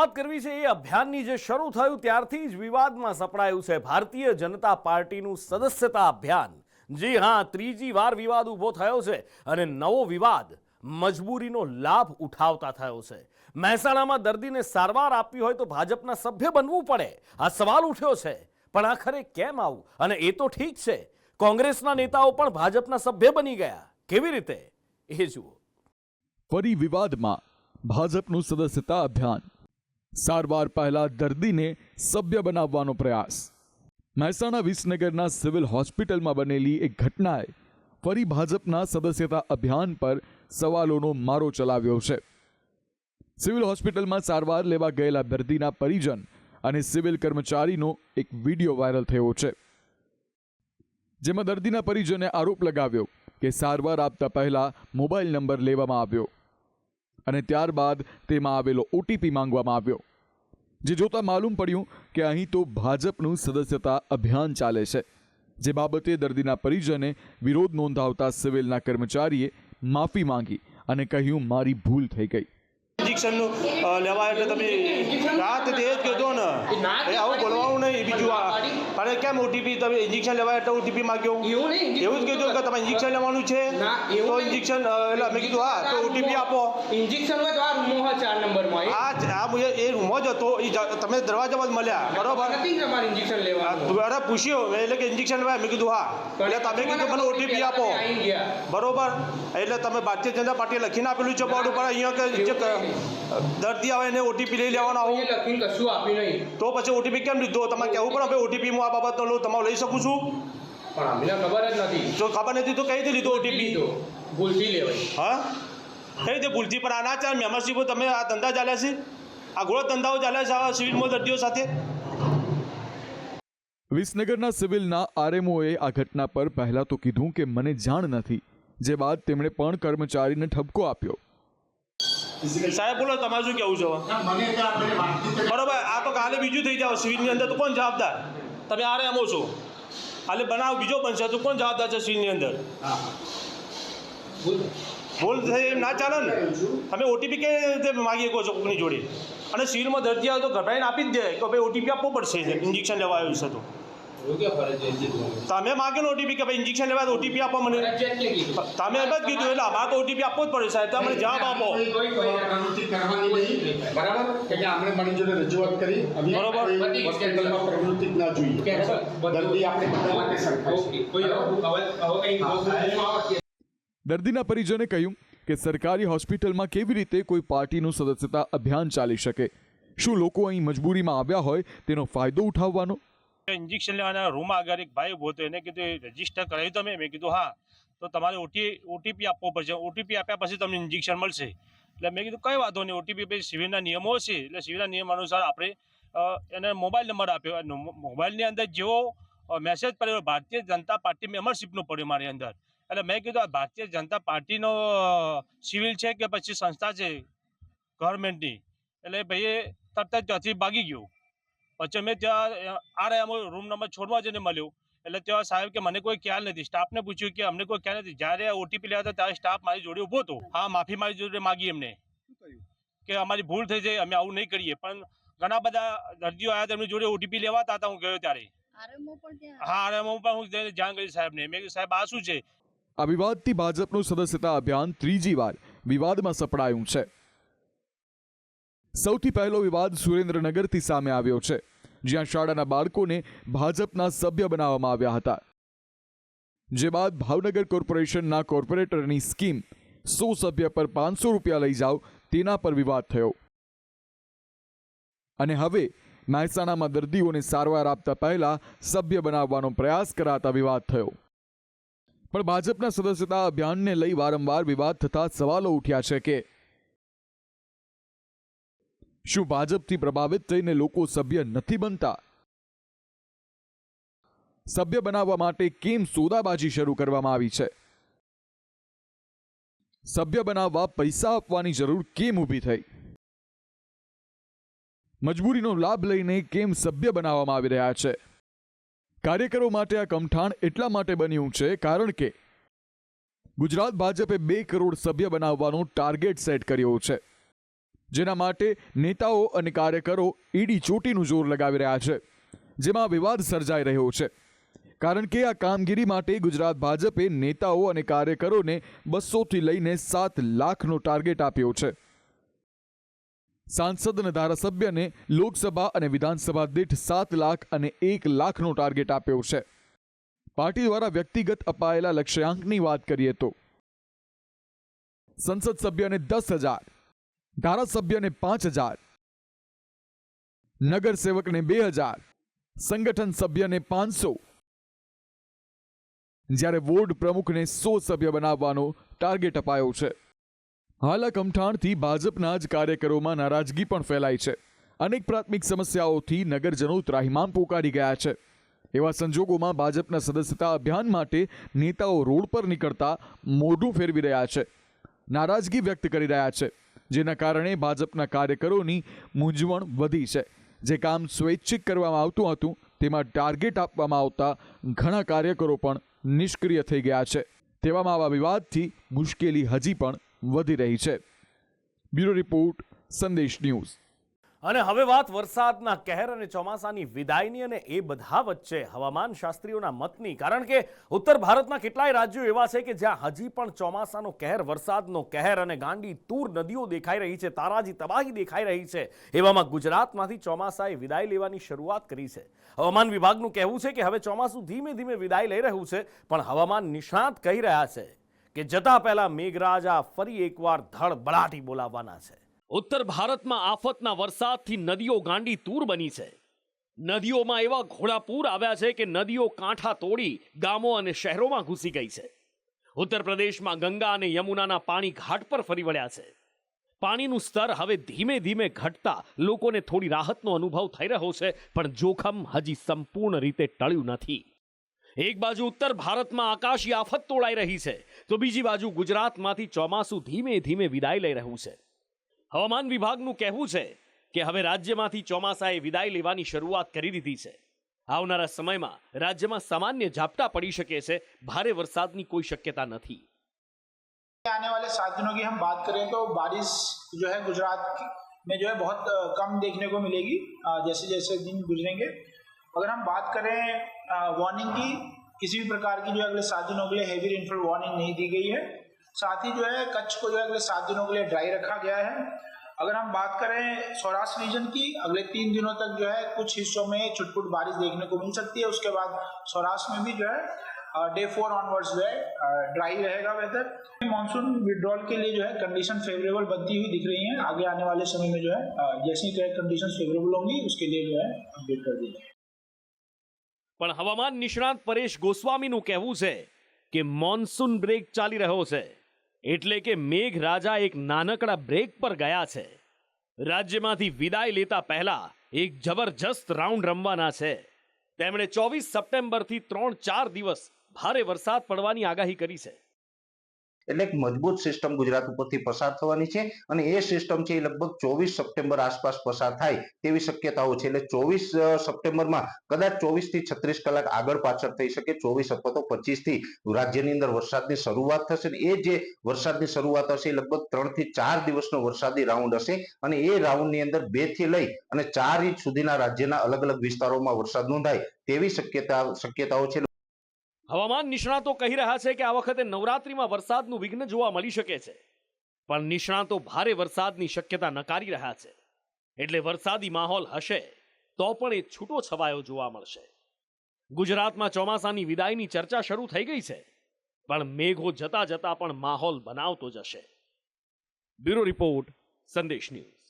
વાત કરવી છે એ અભિયાનની જે શરૂ થયું ત્યારથી જ વિવાદમાં સપડાયું છે ભારતીય જનતા પાર્ટીનું સદસ્યતા અભિયાન। જી હા, ત્રીજી વાર વિવાદ ઊભો થયો છે અને નવો વિવાદ મજબૂરીનો લાભ ઉઠાવતા થયો છે। મહેસાણામાં દર્દીને સારવાર આપવી હોય તો ભાજપના સભ્ય બનવું પડે, આ સવાલ ઉઠ્યો છે। પણ આખરે કેમ આવું? અને એ તો ઠીક છે, કોંગ્રેસના નેતાઓ પણ ભાજપના સભ્ય બની ગયા, કેવી રીતે એ જુઓ। ફરી વિવાદમાં ભાજપનું સદસ્યતા અભિયાન, સારવાર પહેલા દર્દીને સભ્ય બનાવવાનો પ્રયાસ। મહેસાણા વિસનગરના સિવિલ હોસ્પિટલમાં બનેલી એક ઘટનાએ ફરી ભાજપના સદસ્યતા અભિયાન પર સવાલોનો મારો ચલાવ્યો છે। સિવિલ હોસ્પિટલમાં સારવાર લેવા ગયેલા દર્દીના પરિજન અને સિવિલ કર્મચારીનો એક વિડીયો વાયરલ થયો છે, જેમાં દર્દીના પરિજને આરોપ લગાવ્યો કે સારવાર આપતા પહેલા મોબાઈલ નંબર લેવામાં આવ્યો અને ત્યારબાદ તેમાં આવેલો ઓટીપી માંગવામાં આવ્યો, જે જોતા માલુમ પડ્યું કે અહીં તો ભાજપનું સદસ્યતા અભિયાન ચાલે છે। જે બાબતે દર્દીના પરિજને વિરોધ નોંધાવતા સિવિલના કર્મચારીએ માફી માંગી અને કહ્યું, મારી ભૂલ થઈ ગઈ। ઇન્જેક્શન લેવા એટલે તમે રાત તે જ કીધો ને એ આવું બોલવાનું નહીં। બીજું અરે કેમ ઓટીપી તમે ઇન્જેક્શન લેવા એટલે ઓટીપી માંગ્યો? એવું જ કીધું કે તમે ઇન્જેક્શન લેવાનું છે તો ઇન્જેક્શન એટલે મેં કીધું હા તો ઓટીપી આપો। ઇન્જેક્શન હોય તો આ રૂમમાં 4 નંબરમાં આ એ રૂમમાં જ હતો, તમે દરવાજામાં જ મળ્યા બરોબર? નથી તમારે ઇન્જેક્શન લેવા અરે પૂછ્યો એટલે કે ઇન્જેક્શન લેવાય, મેં કીધું હા, એટલે તમે કીધું મને ઓટીપી આપો બરોબર। એટલે તમે ભારતીય જનતા પાર્ટીએ લખીને આપેલું છે બોર્ડ ઉપર અહીંયા કે દર્દી આવે એને ઓટીપી લઈ લેવાનો આવું લખીને કશું આપ્યું નહીં તો પછી ઓટીપી કેમ લીધો? તમારે કહેવું પણ હવે ઓટીપી હું આ બાબતનો લઉં, તમારે લઈ શકું છું? પણ અમને ખબર જ નથી। જો ખબર નથી તો કઈ રીતે લીધો ઓટીપી? ભૂલથી લેવાય। હા, કઈ રીતે ભૂલથી? પણ આના ચાર મેમ્બરશીપ તમે આ ધંધા ચાલ્યા છે, આ ગોળો ધંધાઓ ચાલ્યા છે આવા સિવિલમાં દર્દીઓ સાથે। વિસનગરના સિવિલના આરએમઓએ આ ઘટના પર પહેલા તો કીધું કે મને જાણ નથી, જે બાદ તેમણે પણ કર્મચારીને ઠપકો આપ્યો। સાહેબ બોલો, તમારે શું કહેવું છે? બરોબર, આ તો કાલે બીજું થઈ જાવ સિવિલની અંદર તો કોણ જવાબદાર? તમે આરએમઓ છો, કાલે બનાવ બીજો બનશે તો કોણ જવાબદાર છે સિવિલની અંદર? ભૂલ થઈ એમ ના ચાલે ને। તમે ઓટીપી કઈ રીતે માગી શકો છો કોઈની જોડે? અને સિવિલમાં દર્દી આવે તો ઘટાઈને આપી જ દે કે ભાઈ ઓટીપી આપવો પડશે ઇન્જેક્શન લેવા આવ્યું છે તો તમે માગેલો ઓટીપી કે ભાઈ ઇન્જેક્શન લેવા ઓટીપી આપો મને, તમે એમ જ કીધું એટલે અમારે તો ઓટીપી આપવો જ પડે સાહેબ, તમે જવાબ આપો બરાબર કે આપણે મારી જોડે રજૂઆત કરી બરોબર હોસ્પિટલમાં પ્રવૃત્તિ ના જોઈએ, દર્દી આપણે બધા માટે સરખા। દર્દીના પરિજને કહ્યું કે સરકારી હોસ્પિટલમાં કેવી રીતે કોઈ પાર્ટીનું સદસ્યતા અભિયાન ચાલી શકે? શું લોકો અહીં મજબૂરીમાં આવ્યા હોય તેનો ફાયદો ઉઠાવવાનો? ઇન્જેક્શન લેવાના રૂમ આગળ એક ભાઈ ઉભો હતો, એને કીધું રજીસ્ટર કરાવ્યું તમે? મેં કીધું હા, તો તમારે ઓટીપી આપવો પડશે, ઓટીપી આપ્યા પછી તમને ઇન્જેક્શન મળશે। એટલે મેં કીધું કંઈ વાંધો નહીં, ઓટીપી પછી સિવિલના નિયમો છે એટલે સિવિલના નિયમ અનુસાર આપણે એને મોબાઈલ નંબર આપ્યો, મોબાઈલની અંદર જેવો મેસેજ પડ્યો ભારતીય જનતા પાર્ટી મેમ્બરશીપનો પડ્યો મારી અંદર, એટલે મેં કીધું આ ભારતીય જનતા પાર્ટીનો સિવિલ છે કે પછી સંસ્થા છે ગવર્મેન્ટની? એટલે ભાઈએ તરત જ ત્યાંથી ભાગી ગયો। પછી મેં ત્યાં આરએમઓ રૂમ નંબર 16માં જઈને મળ્યો, એટલે ત્યાં સાહેબ કે મને કોઈ ખ્યાલ નથી। સ્ટાફને પૂછ્યું કે અમને કોઈ ખ્યાલ નથી। જ્યારે ઓટીપી લેવા હતા ત્યારે સ્ટાફ મારી જોડે ઊભો હતો, હા માફી મારી જોડે માગી એમને કે અમારી ભૂલ થઈ જાય, અમે આવું નહીં કરીએ। પણ ઘણા બધા દર્દીઓ આવ્યા તેમની જોડે ઓટીપી લેવાતા હતા હું ગયો ત્યારે, હા આરએમઓ પણ હું જાણ કરી સાહેબને, મેં કીધું સાહેબ આ શું છે? આ વિવાદથી ભાજપનું સદસ્યતા અભિયાન ત્રીજી વાર વિવાદમાં સપડાયું છે। સૌથી પહેલો વિવાદ સુરેન્દ્રનગરથી સામે આવ્યો છે, જ્યાં શાળાના બાળકોને ભાજપના સભ્ય બનાવવામાં આવ્યા હતા, જે બાદ ભાવનગર કોર્પોરેશનના કોર્પોરેટરની સ્કીમ 100 સભ્ય પર 500 રૂપિયા લઈ જાઓ તેના પર વિવાદ થયો અને હવે મહેસાણામાં દર્દીઓને સારવાર આપતા પહેલા સભ્ય બનાવવાનો પ્રયાસ કરાતા વિવાદ થયો। પણ ભાજપના સદસ્યતા અભિયાનને લઈ વારંવાર વિવાદ થતા સવાલો ઉઠ્યા છે કે શું ભાજપથી પ્રભાવિત થઈને લોકો સભ્ય નથી બનતા? સભ્ય બનાવવા માટે કેમ સોદાબાજી શરૂ કરવામાં આવી છે? સભ્ય બનાવવા પૈસા આપવાની જરૂર કેમ ઊભી થઈ? મજબૂરીનો લાભ લઈને કેમ સભ્ય બનાવવામાં આવી રહ્યા છે? કાર્યકરો માટે આ કમઠાણ એટલા માટે બન્યું છે કારણ કે ગુજરાત ભાજપે 2 કરોડ સભ્ય બનાવવાનો ટાર્ગેટ સેટ કર્યો છે। જેના માટે નેતાઓ અને કાર્યકરો ઈડી ચોટીનું જોર લગાવી રહ્યા છે, જેમાં વિવાદ સર્જાઈ રહ્યો છે. કારણ કે આ કામગીરી માટે ગુજરાત ભાજપે નેતાઓ અને કાર્યકરોને 200થી લઈને 7 લાખનો ટાર્ગેટ આપ્યો છે. સાંસદ અને ધારાસભ્યને લોકસભા અને વિધાનસભા દીઠ 7 લાખ અને 1 લાખનો ટાર્ગેટ આપ્યો છે. પાર્ટી દ્વારા વ્યક્તિગત અપાયેલા લક્ષ્યાંકની વાત કરીએ તો સંસદ સભ્યને 10,000, ધારાસભ્યને 5,000, નગરસેવકને 2,000, સંગઠન સભ્યને 500, જ્યારે વોર્ડ પ્રમુખને 100 સભ્ય બનાવવાનો ટાર્ગેટ અપાયો છે. હાલ આ કમઠાણથી ભાજપના જ કાર્યકરોમાં નારાજગી પણ ફેલાઈ છે. અનેક પ્રાથમિક સમસ્યાઓથી નગરજનો ત્રાહિમામ પોકારી ગયા છે. એવા સંજોગોમાં ભાજપના સદસ્યતા અભિયાન માટે નેતાઓ રોડ પર નીકળતા મોઢું ફેરવી રહ્યા છે, નારાજગી વ્યક્ત કરી રહ્યા છે, જેના કારણે ભાજપના કાર્યકરોની મૂંઝવણ વધી છે. જે કામ સ્વૈચ્છિક કરવામાં આવતું હતું તેમાં ટાર્ગેટ આપવામાં આવતા ઘણા કાર્યકરો પણ નિષ્ક્રિય થઈ ગયા છે. તેવામાં આવા વિવાદથી મુશ્કેલી હજી પણ વધી રહી છે. બ્યુરો રિપોર્ટ, સંદેશ ન્યૂઝ. અને હવે વાત વરસાદના કહેર અને ચોમાસાની વિદાયની, અને એ બધા વચ્ચે હવામાન શાસ્ત્રીઓના મતની. કારણ કે ઉત્તર ભારતના કેટલાય રાજ્યો એવા છે કે જ્યાં હજી પણ ચોમાસાનો કહેર, વરસાદનો કહેર અને ગાંડી તૂર નદીઓ દેખાઈ રહી છે, તારાજી તબાહી દેખાઈ રહી છે. એવામાં ગુજરાતમાંથી ચોમાસાએ વિદાય લેવાની શરૂઆત કરી છે. હવામાન વિભાગનું કહેવું છે કે હવે ચોમાસું ધીમે ધીમે વિદાય લઈ રહ્યું છે, પણ હવામાન નિષ્ણાત કહી રહ્યા છે કે જતા પહેલા મેઘરાજા ફરી એકવાર ધડબડાટી બોલાવવાના છે. ઉત્તર ભારતમાં આફતના વરસાદથી નદીઓ ગાંડી તૂર બની છે. નદીઓમાં એવા ઘોડાપૂર આવ્યા છે કે નદીઓ કાંઠા તોડી ગામો અને શહેરોમાં ઘૂસી ગઈ છે. ઉત્તર પ્રદેશમાં ગંગા અને યમુનાના પાણી ઘાટ પર ફરી વળ્યા છે. પાણીનું સ્તર હવે ધીમે ધીમે ઘટતા લોકોને થોડી રાહતનો અનુભવ થઈ રહ્યો છે, પણ જોખમ હજી સંપૂર્ણ રીતે ટળ્યું નથી. એક બાજુ ઉત્તર ભારતમાં આકાશી આફત તોળાઈ રહી છે, તો બીજી બાજુ ગુજરાતમાંથી ચોમાસું ધીમે ધીમે વિદાય લઈ રહ્યું છે. હવામાન વિભાગનું કહેવું છે કે હવે રાજ્યમાંથી ચોમાસાએ વિદાય લેવાની શરૂઆત કરી દીધી છે. આવનારા સમયમાં રાજ્યમાં સામાન્ય ઝાપટા પડી શકે છે, ભારે વરસાદની કોઈ શક્યતા નથી. आने वाले 7 दिनों की हम बात करें तो बारिश जो है गुजरात में जो है बहुत कम देखने को मिलेगी जैसे जैसे दिन गुजरेंगे. अगर हम बात करें वार्निंग की, किसी भी प्रकार की जो है अगले 7 दिनों के लिए हैवी रेनफॉल वार्निंग नहीं दी गई है. साथ ही जो है कच्छ को जो है अगले 7 दिनों के लिए ड्राई रखा गया है. अगर हम बात करें सौराष्ट्र रीजन की, अगले 3 दिनों तक जो है कुछ हिस्सों में छुटपुट बारिश देखने को मिल सकती है. उसके बाद सौराष्ट्र में भी जो है डे 4 ऑनवर्ड्स जो है ड्राई रहेगा वेदर. मानसून विड्रॉल के लिए जो है कंडीशन फेवरेबल बनती हुई दिख रही हैं. आगे आने वाले समय में जो है जैसी कंडीशन फेवरेबल होंगी उसके लिए जो है अपडेट कर दी जाएगी. પણ હવામાન નિષ્ણાત પરેશ ગોસ્વામીનું કહેવું છે કે મોન્સૂન બ્રેક ચાલી રહ્યો છે, એટલે કે મેઘરાજા એક નાનકડા બ્રેક પર ગયા છે. રાજ્યમાંથી વિદાય લેતા પહેલા એક જબરજસ્ત રાઉન્ડ રમવાના છે. તેમણે 24 સપ્ટેમ્બરથી 3-4 દિવસ ભારે વરસાદ પડવાની આગાહી કરી છે. એટલે એક મજબૂત સિસ્ટમ ગુજરાત ઉપરથી પસાર થવાની છે અને એ સિસ્ટમ છે એ લગભગ 24 સપ્ટેમ્બર આસપાસ પસાર થાય તેવી શક્યતાઓ છે. એટલે 24 સપ્ટેમ્બરમાં કદાચ 24 થી 36 કલાક આગળ પાછળ થઈ શકે. 24 અથવા તો 25 થી રાજ્યની અંદર વરસાદની શરૂઆત થશે. એ જે વરસાદની શરૂઆત હશે એ લગભગ 3 થી 4 દિવસનો વરસાદી રાઉન્ડ હશે અને એ રાઉન્ડની અંદર 2 થી લઈ અને 4 ઇંચ સુધીના રાજ્યના અલગ અલગ વિસ્તારોમાં વરસાદ નોંધાય તેવી શક્યતાઓ છે. હવામાન નિષ્ણાતો કહી રહ્યા છે કે આ વખતે નવરાત્રીમાં વરસાદનું વિઘ્ન જોવા મળી શકે છે, પણ નિષ્ણાતો ભારે વરસાદની શક્યતા નકારી રહ્યા છે. એટલે વરસાદી માહોલ હશે તો પણ એ છૂટો છવાયો જોવા મળશે. ગુજરાતમાં ચોમાસાની વિદાયની ચર્ચા શરૂ થઈ ગઈ છે, પણ મેઘો જતા જતા પણ માહોલ બનાવતો જશે. બ્યુરો રિપોર્ટ, સંદેશ ન્યૂઝ.